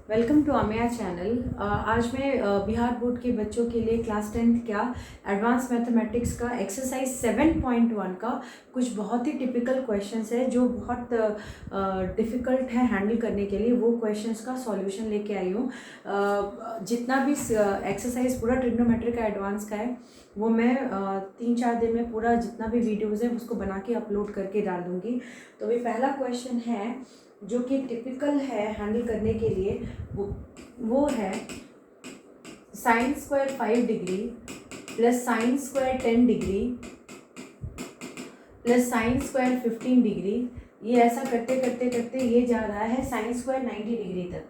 Welcome to Amiya channel. आज मैं Bihar board के बच्चों के लिए क्लास 10th क्या एडवांस मैथमेटिक्स का एक्सरसाइज 7.1 का कुछ बहुत ही टिपिकल क्वेश्चंस है जो बहुत डिफ़िकल्ट है हैंडल करने के लिए। वो क्वेश्चंस का सॉल्यूशन लेके आई हूँ। जितना भी एक्सरसाइज पूरा ट्रिग्नोमेट्री का एडवांस का है वो मैं 3-4 दिन में पूरा जितना भी वीडियोज़ है उसको बना के अपलोड करके डाल दूँगी। तो ये पहला क्वेश्चन है जो कि टिपिकल है हैंडल करने के लिए। वो है sine square 5 degree plus sine square 10 degree plus sine square 15 degree. ये ऐसा करते करते करते ये जा रहा है साइन स्क्वायर 90 डिग्री तक।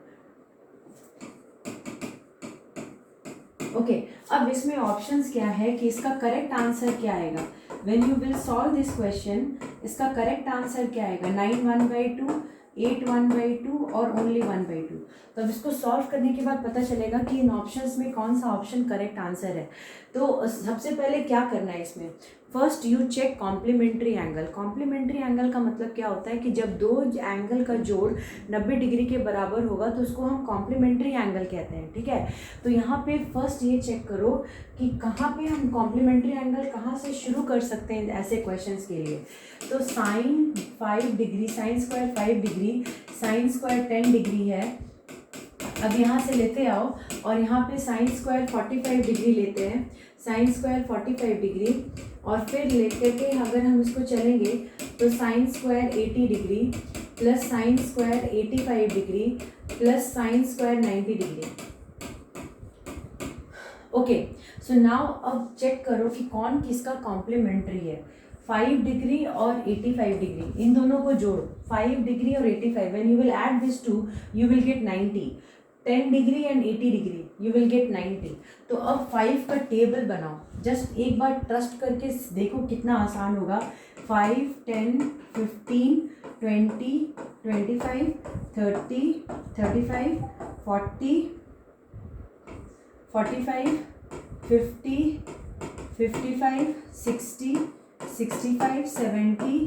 ओके, अब इसमें ऑप्शंस क्या है कि इसका करेक्ट आंसर क्या आएगा। When you will solve this question, इसका करेक्ट आंसर क्या आएगा? 9 1/2, 8 1/2 और ओनली 1/2। तो अब इसको सॉल्व करने के बाद पता चलेगा कि इन ऑप्शंस में कौन सा ऑप्शन करेक्ट आंसर है। तो सबसे पहले क्या करना है इसमें, first you check complementary angle. Complementary angle का मतलब क्या होता है कि जब दो एंगल का जोड़ 90 डिग्री के बराबर होगा तो उसको हम कॉम्प्लीमेंट्री एंगल कहते हैं। ठीक है, तो यहाँ पे फर्स्ट ये चेक करो कि कहाँ पे हम कॉम्प्लीमेंट्री एंगल कहाँ से शुरू कर सकते हैं ऐसे क्वेश्चंस के लिए। तो sine 5 degree, sine square 5 degree, sine square 10 degree है। अब यहाँ से लेते आओ और यहाँ पे साइन स्क्वायर 45 डिग्री लेते हैं, साइन स्क्वायर 45 डिग्री, और फिर लेकर के अगर हम इसको चलेंगे तो sign square 80 degree plus sine square 85 degree plus sine square 90 degree. Okay, so now अब चेक करो कि कौन किसका कॉम्प्लीमेंट्री है। 5 डिग्री और 85 डिग्री, इन दोनों को जोड़ो, 5 डिग्री और 85। When you will add this two you will get 90। 10 degree and 80 degree you will get 90। तो अब 5 का टेबल बनाओ, जस्ट एक बार ट्रस्ट करके देखो कितना आसान होगा। 5 10 15 20 25 30 35 40 45 50 55 60 65 70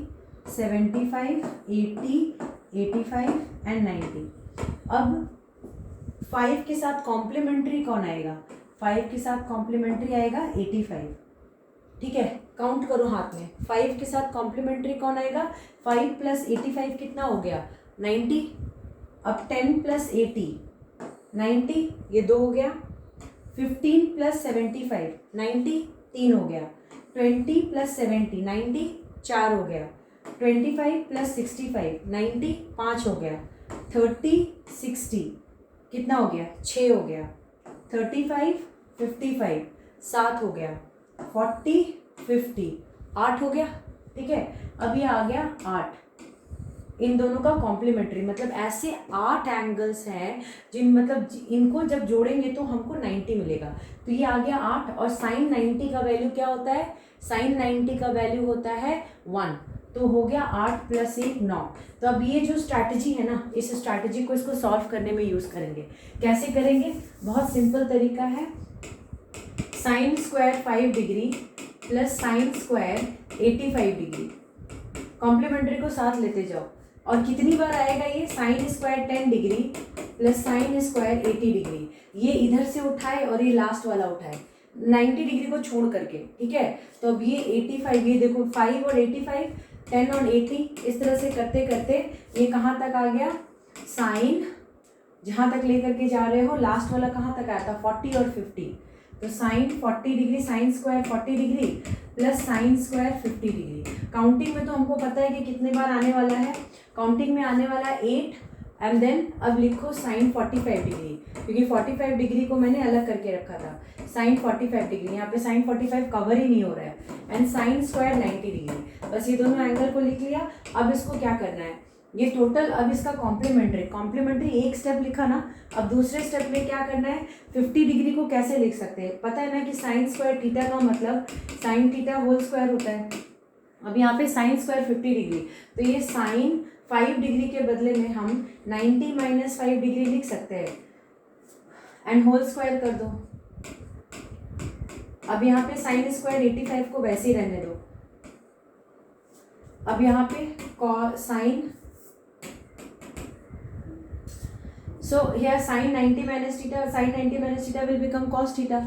75 80 85 एंड 90। अब 5 के साथ कॉम्प्लीमेंट्री कौन आएगा? 5 के साथ कॉम्प्लीमेंट्री आएगा 85। ठीक है, काउंट करो हाथ में। 5 के साथ कॉम्प्लीमेंट्री कौन आएगा? 5 प्लस 85 कितना हो गया? 90। अब 10 प्लस 80 90, ये 2 हो गया। 15 प्लस 75 90, 3 हो गया। 20 प्लस 70 90, 4 हो गया। 25 प्लस 65 90, 5 हो गया। 30 60 कितना हो गया? 6 हो गया। 35 55 7 हो गया। 40 50 8 हो गया। ठीक है, अब ये आ गया 8। इन दोनों का कॉम्प्लीमेंट्री मतलब ऐसे 8 एंगल्स हैं जिन मतलब इनको जब जोड़ेंगे तो हमको 90 मिलेगा। तो ये आ गया 8। और साइन 90 का वैल्यू क्या होता है? साइन 90 का वैल्यू होता है 1। तो हो गया 8 प्लस 1 9। तो अब ये जो स्ट्रैटेजी है ना, इस स्ट्रैटेजी को इसको सॉल्व करने में यूज़ करेंगे। कैसे करेंगे? बहुत सिंपल तरीका है। Sine square 5 degree plus sine square 85 degree, complementary को साथ लेते जाओ। और कितनी बार आएगा ये? Sine square 10 degree plus sine square 80 degree. ये इधर से उठाए और ये लास्ट वाला उठाए 90 डिग्री को छोड़ करके। ठीक है, तो अब ये 85, ये देखो 5 और 85, 10 और 80, इस तरह से करते करते ये कहाँ तक आ गया? साइन, जहाँ तक लेकर के जा रहे हो लास्ट वाला कहाँ तक आया था? 40 और 50। तो sine 40 degree, sine square 40 degree plus sine square 50 degree. Counting में तो हमको पता है कि कितने बार आने वाला है। काउंटिंग में आने वाला है 8। एंड देन अब लिखो साइन 45 डिग्री, क्योंकि 45 डिग्री को मैंने अलग करके रखा था। साइन 45 डिग्री, यहाँ पे साइन 45 कवर ही नहीं हो रहा है। And sine square 90 degree. बस ये दोनों एंगल को लिख लिया। अब इसको क्या करना है? ये टोटल, अब इसका कॉम्प्लीमेंट्री एक स्टेप लिखा ना, अब दूसरे स्टेप में क्या करना है? 50 डिग्री को कैसे लिख सकते हैं? पता है ना कि साइन स्क्वायर थीटा का मतलब साइन थीटा होल स्क्वायर होता है। अब यहाँ पे साइन स्क्वायर 50 डिग्री, तो ये साइन 5 डिग्री के बदले में हम 90 माइनस 5 डिग्री लिख सकते हैं एंड होल स्क्वायर कर दो। अब यहाँ पे साइन स्क्वायर 85 को वैसे ही रहने दो। अब यहाँ पे So here sin 90 minus theta, sin 90 minus theta will become cos theta.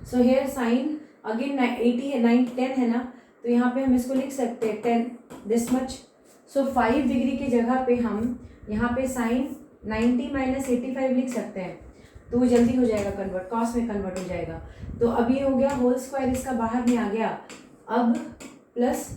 So here sin again 80 है, 9 10 है ना, तो यहाँ पे हम इसको लिख सकते हैं 10 दिस मच. सो 5 डिग्री की जगह पे हम यहाँ पे sin 90 माइनस 85 लिख सकते हैं, तो वो जल्दी हो जाएगा कन्वर्ट, कॉस में कन्वर्ट हो जाएगा. तो अब ये हो गया होल स्क्वायर, इसका बाहर में आ गया. अब प्लस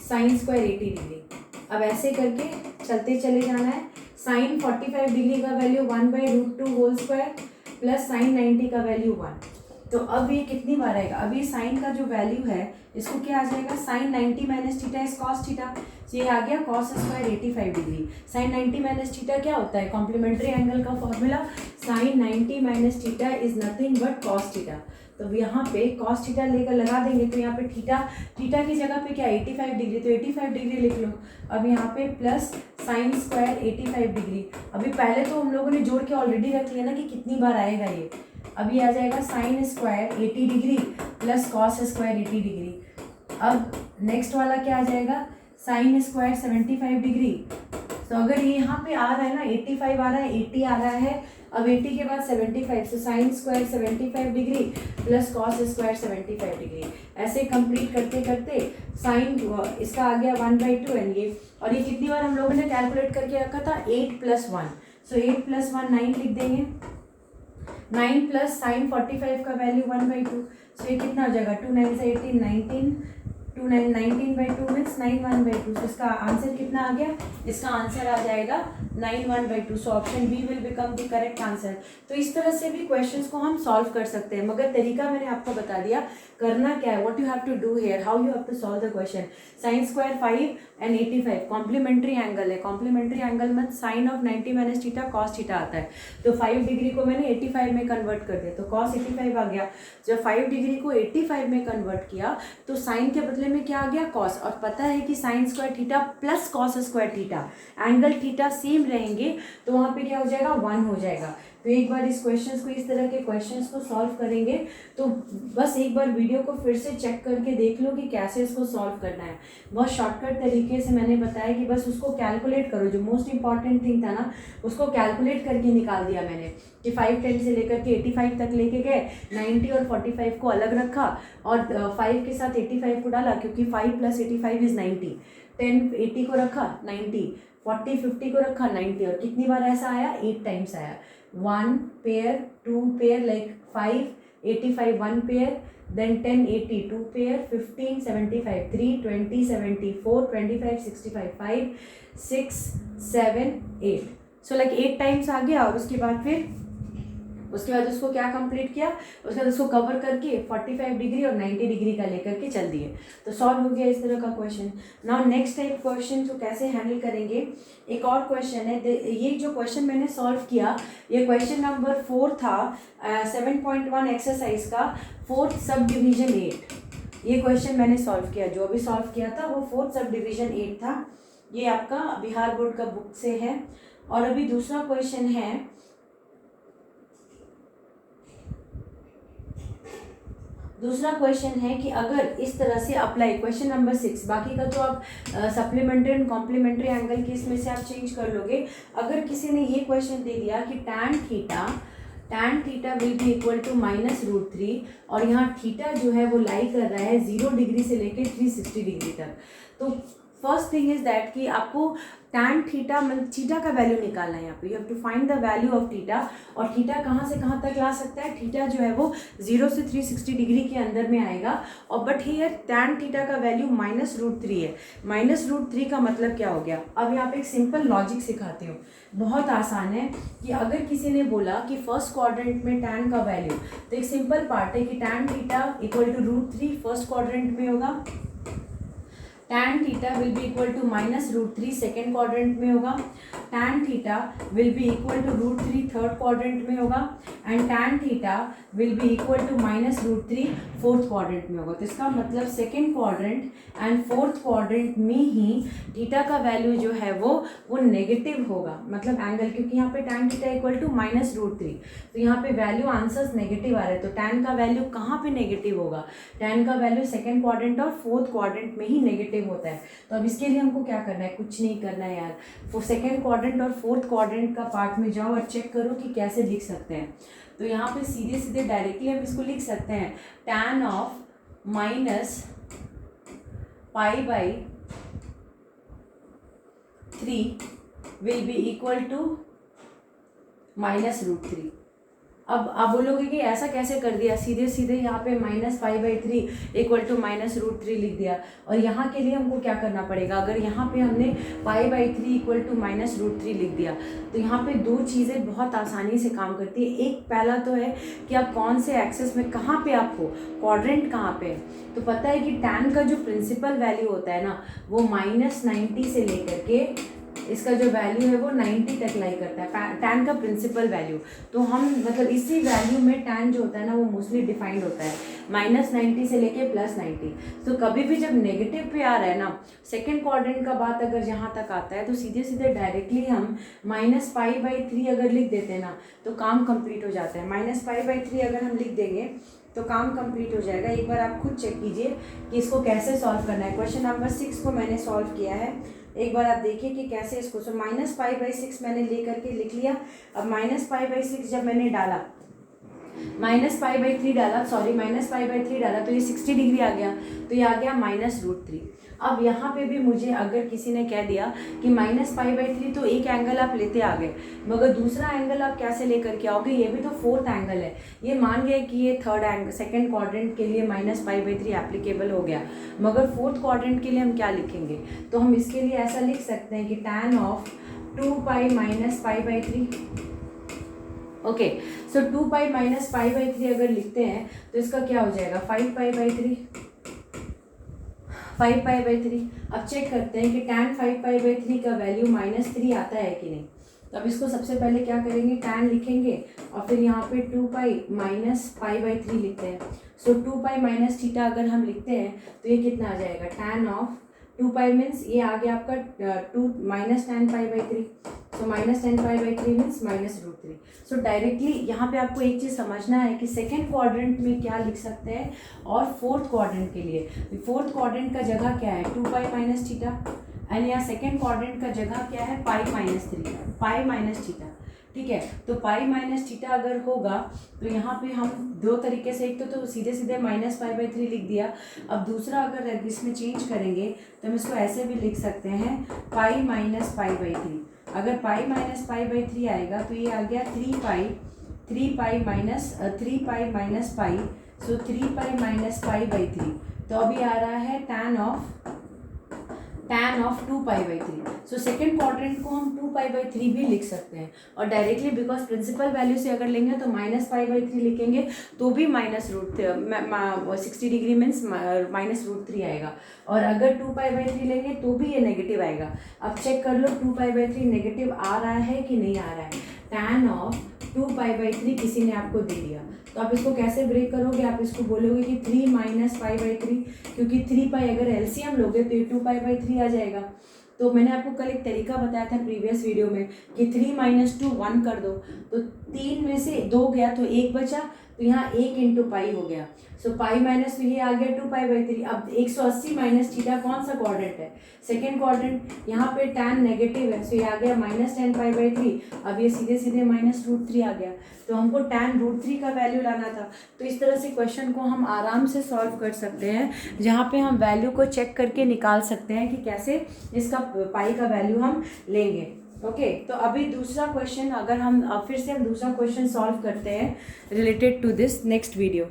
साइन स्क्वायर 80 डिग्री. अब ऐसे करके चलते चले जाना है. साइन 45 डिग्री का value 1/√2 whole square plus sine 90 का वैल्यू 1. तो अब ये कितनी बार आएगा? अब ये साइन का जो वैल्यू है इसको क्या आ जाएगा? Sine 90 minus theta is cos theta. ये आ गया cos square 85 degree. Sine 90 minus theta क्या होता है? कॉम्प्लीमेंट्री एंगल का formula. Sine 90 minus theta is nothing but cos theta. तो यहाँ पे कॉस थीटा लेकर लगा देंगे, तो यहाँ पे थीटा की जगह पे क्या 85 डिग्री, तो 85 डिग्री लिख लो. अब यहाँ पे प्लस साइन स्क्वायर 85 डिग्री. अभी पहले तो हम लोगों ने जोड़ के ऑलरेडी रख लिया ना कि कितनी बार आएगा ये. अभी आ जाएगा sign square 80 degree plus cos square 80 degree. अब नेक्स्ट वाला क्या आ जाएगा? Sine square 75 degree. तो अगर ये यहाँ पे आ रहा है ना 85 आ रहा है, 80 आ रहा है, अब 80 के बाद 75, तो sine square 75 degree plus cos square 75 degree. ऐसे कंप्लीट करते करते साइन इसका आ गया 1/2 एंड ये. और ये कितनी बार हम लोगों ने कैलकुलेट करके रखा था? 8 + 1. सो 8 + 1 9 लिख देंगे. 9 प्लस साइन 45 का वैल्यू 1/2. सो ये कितना हो जाएगा? 2 9 से 18 19. 19/2 मीन्स 9 1/2. तो इसका आंसर कितना आ गया? इसका आंसर आ जाएगा 9 1/2. So option B will become the correct answer. तो इस तरह से भी क्वेश्चंस को हम सॉल्व कर सकते हैं, मगर तरीका मैंने आपको बता दिया. करना क्या है, what you have to do here, how you have to solve the question. Sine square 5 and 85 complementary angle है. कॉम्प्लीमेंट्री एंगल में sine of 90 minus theta cos theta आता है. तो 5 डिग्री को मैंने 85 में कन्वर्ट कर दिया, तो कॉस 85 आ गया. जब 5 डिग्री को 85 में कन्वर्ट किया तो साइन के बदले में क्या आ गया? कॉस. और पता है कि sine square theta plus cos square theta, angle theta same रहेंगे, तो वहाँ पे क्या हो जाएगा? 1 हो जाएगा. तो एक बार इस क्वेश्चंस को, इस तरह के क्वेश्चंस को सॉल्व करेंगे तो बस एक बार वीडियो को फिर से चेक करके देख लो कि कैसे इसको सॉल्व करना है. बहुत शॉर्टकट तरीके से मैंने बताया कि बस उसको कैलकुलेट करो. जो मोस्ट इंपॉर्टेंट थिंग था ना, उसको कैलकुलेट करके निकाल दिया मैंने कि 5 10 से लेकर के 85 तक लेके गए. 90 और 45 को अलग रखा और 5 के साथ 85 को डाला, क्योंकि 5 + 85 इज 90. 10 80 को रखा 90, 40 50 को रखा 90. और कितनी बार ऐसा आया? 8 टाइम्स आया. 1 pair 2 pair like 5 85 1 pair, then 10 80 2 pair, 15 75 3 20 74 25 65 5 6 7 8. So like 8 times आ गया. और उसके बाद उसको क्या कंप्लीट किया? उसके बाद उसको कवर करके 45 डिग्री और 90 डिग्री का लेकर के चल दिए. तो सॉल्व हो गया इस तरह का question. Now next type question को कैसे हैंडल करेंगे, एक और क्वेश्चन है. ये जो क्वेश्चन मैंने सॉल्व किया, ये क्वेश्चन नंबर 4 था 7.1 एक्सरसाइज का 4th सब डिवीजन 8. ये क्वेश्चन मैंने सॉल्व किया, जो अभी सॉल्व किया था वो 4th सब डिवीजन 8 था. ये आपका बिहार बोर्ड का बुक से है. और अभी दूसरा क्वेश्चन है, कि अगर इस तरह से अप्लाई क्वेश्चन नंबर 6, बाकी का तो आप सप्लीमेंट्री एंड कॉम्प्लीमेंट्री एंगल की इसमें से आप चेंज कर लोगे. अगर किसी ने ये क्वेश्चन दे दिया कि tan theta will be equal to -√3 और यहाँ थीटा जो है वो लाई कर रहा है 0 डिग्री से लेकर 360 डिग्री तक. तो फर्स्ट थिंग इज दैट कि आपको tan थीटा थीटा का वैल्यू निकालना है. यहाँ पे you have to find the value of theta. और थीटा कहाँ से कहाँ तक ला सकता है? थीटा जो है वो 0 से 360 डिग्री के अंदर में आएगा. और बट हियर tan थीटा का वैल्यू -√3 है. -√3 का मतलब क्या हो गया? अब यहाँ पे एक सिंपल लॉजिक सिखाती हूँ, बहुत आसान है. कि अगर किसी ने बोला कि फर्स्ट क्वाड्रेंट में tan का वैल्यू, तो एक सिंपल पार्ट है कि tan theta equal to √3 first quadrant में होगा, tan theta will be equal to -√3 second quadrant में होगा, tan theta will be equal to √3 third quadrant में होगा, and tan theta will be equal to -√3 fourth quadrant में होगा. तो इसका मतलब second quadrant and fourth quadrant में ही थीटा का वैल्यू जो है वो नेगेटिव होगा, मतलब एंगल, क्योंकि यहाँ पे tan थीटा इक्वल टू -√3. तो यहाँ पे वैल्यू आंसर्स नेगेटिव आ रहे हैं. तो tan का वैल्यू कहाँ पे नेगेटिव होगा? tan का वैल्यू सेकेंड क्वाड्रेंट और फोर्थ क्वाड्रेंट में ही नेगेटिव नेगेटिव होता है। तो अब इसके लिए हमको क्या करना है, कुछ नहीं करना है यार, सेकेंड क्वाड्रेंट और फोर्थ क्वाड्रेंट का पार्ट में जाओ और चेक करो कि कैसे लिख सकते हैं। तो यहाँ पे सीधे सीधे डायरेक्टली हम इसको लिख सकते हैं, tan of minus pi by 3 will be equal to -√3। अब आप बोलोगे कि ऐसा कैसे कर दिया, सीधे सीधे यहाँ पे -π/3 इक्वल टू -√3 लिख दिया। और यहाँ के लिए हमको क्या करना पड़ेगा, अगर यहाँ पे हमने π/3 इक्वल टू -√3 लिख दिया तो यहाँ पे दो चीज़ें बहुत आसानी से काम करती है। एक पहला तो है कि आप कौन से एक्सेस में, कहाँ पे आप हो, क्वाड्रेंट कहाँ पे है। तो पता है कि tan का जो प्रिंसिपल वैल्यू होता है ना, वो -90 से लेकर के इसका जो वैल्यू है वो 90 तक लाई करता है, tan का प्रिंसिपल वैल्यू। तो हम मतलब इसी वैल्यू में tan जो होता है ना वो मोस्टली डिफाइंड होता है, -90 से लेके +90। तो कभी भी जब नेगेटिव पे आ रहा है ना, सेकेंड क्वाड्रेंट का बात अगर यहाँ तक आता है तो सीधे सीधे डायरेक्टली हम -π/3 अगर लिख देते हैं ना तो काम कंप्लीट हो जाता है। -π/3 अगर हम लिख देंगे तो काम कंप्लीट हो जाएगा। एक बार आप खुद चेक कीजिए कि इसको कैसे सॉल्व करना है। क्वेश्चन नंबर 6 को मैंने सॉल्व किया है, एक बार आप देखिए कि कैसे इसको। सो -π/6 मैंने ले करके लिख लिया। अब -π/6 जब मैंने डाला, -π/3 डाला, सॉरी -π/3 डाला तो ये 60 डिग्री आ गया, तो ये आ गया -√3। अब यहाँ पे भी मुझे अगर किसी ने कह दिया कि -π/3 तो एक एंगल आप लेते आ गए, मगर दूसरा एंगल आप कैसे लेकर के आओगे, ये भी तो फोर्थ एंगल है। ये मान गए कि ये थर्ड एंगल, सेकेंड क्वाड्रेंट के लिए -π/3 एप्लीकेबल हो गया, मगर फोर्थ क्वाड्रेंट के लिए हम क्या लिखेंगे। तो हम इसके लिए ऐसा लिख सकते हैं कि tan ऑफ 2π - π/3। ओके, सो 2π - π/3 अगर लिखते हैं तो इसका क्या हो जाएगा, 5π/3। 5π/3। अब चेक करते हैं कि tan 5π/3 का वैल्यू -3 आता है कि नहीं। तो अब इसको सबसे पहले क्या करेंगे, tan लिखेंगे और फिर यहाँ पे 2π - π/3 लिखते हैं। सो 2π - थीटा अगर हम लिखते हैं तो ये कितना आ जाएगा, tan ऑफ 2π मीन्स ये आ गया आपका 2 - tan π/3। सो -tan π/3 मीन्स -√3। सो डायरेक्टली यहाँ पे आपको एक चीज़ समझना है कि सेकेंड क्वाड्रेंट में क्या लिख सकते हैं और फोर्थ क्वाड्रेंट के लिए। फोर्थ क्वाड्रेंट का जगह क्या है, 2π - थीटा, एंड यहाँ सेकेंड क्वाड्रेंट का जगह क्या है, π - थीटा। ठीक है, तो π - थीटा अगर होगा तो यहाँ पे हम दो तरीके से, एक तो सीधे सीधे -π/3 लिख दिया। अब दूसरा अगर इसमें चेंज करेंगे तो हम इसको ऐसे भी लिख सकते हैं, π - π/3। अगर π - π/3 आएगा तो ये आ गया 3π - 3π सो 3π - π/3। तो अभी आ रहा है tan of 2π/3। So second quadrant को हम 2π/3 भी लिख सकते हैं, और डायरेक्टली बिकॉज प्रिंसिपल वैल्यू से अगर लेंगे तो -π/3 लिखेंगे तो भी -60 डिग्री मीन्स -√3 आएगा, और अगर 2π/3 लेंगे तो भी ये नेगेटिव आएगा। अब चेक कर लो 2π/3 नेगेटिव आ रहा है कि नहीं आ रहा है। tan ऑफ 2π/3 किसी ने आपको दे दिया, तो आप इसको कैसे ब्रेक करोगे, आप इसको बोलोगे कि 3 - π/3, क्योंकि 3π अगर एलसीएम लोगे तो ये 2π/3 आ जाएगा। तो मैंने आपको कल एक तरीका बताया था प्रीवियस वीडियो में कि 3 - 2 1 कर दो, तो 3 में से 2 गया तो 1 बचा, तो यहाँ 1 × π हो गया। सो π माइनस तो ये आ गया 2π/3। अब 180 - थीटा कौन सा क्वाड्रेंट है, सेकेंड क्वाड्रेंट। यहाँ पे tan नेगेटिव है, सो ये आ गया -tan π/3। अब ये सीधे सीधे -√3 आ गया, तो हमको tan √3 का वैल्यू लाना था। तो इस तरह से क्वेश्चन को हम आराम से सॉल्व कर सकते हैं, जहाँ पे हम वैल्यू को चेक करके निकाल सकते हैं कि कैसे इसका पाई का वैल्यू हम लेंगे। ओके, तो अभी दूसरा क्वेश्चन, अगर हम फिर से हम दूसरा क्वेश्चन सॉल्व करते हैं related to this next video.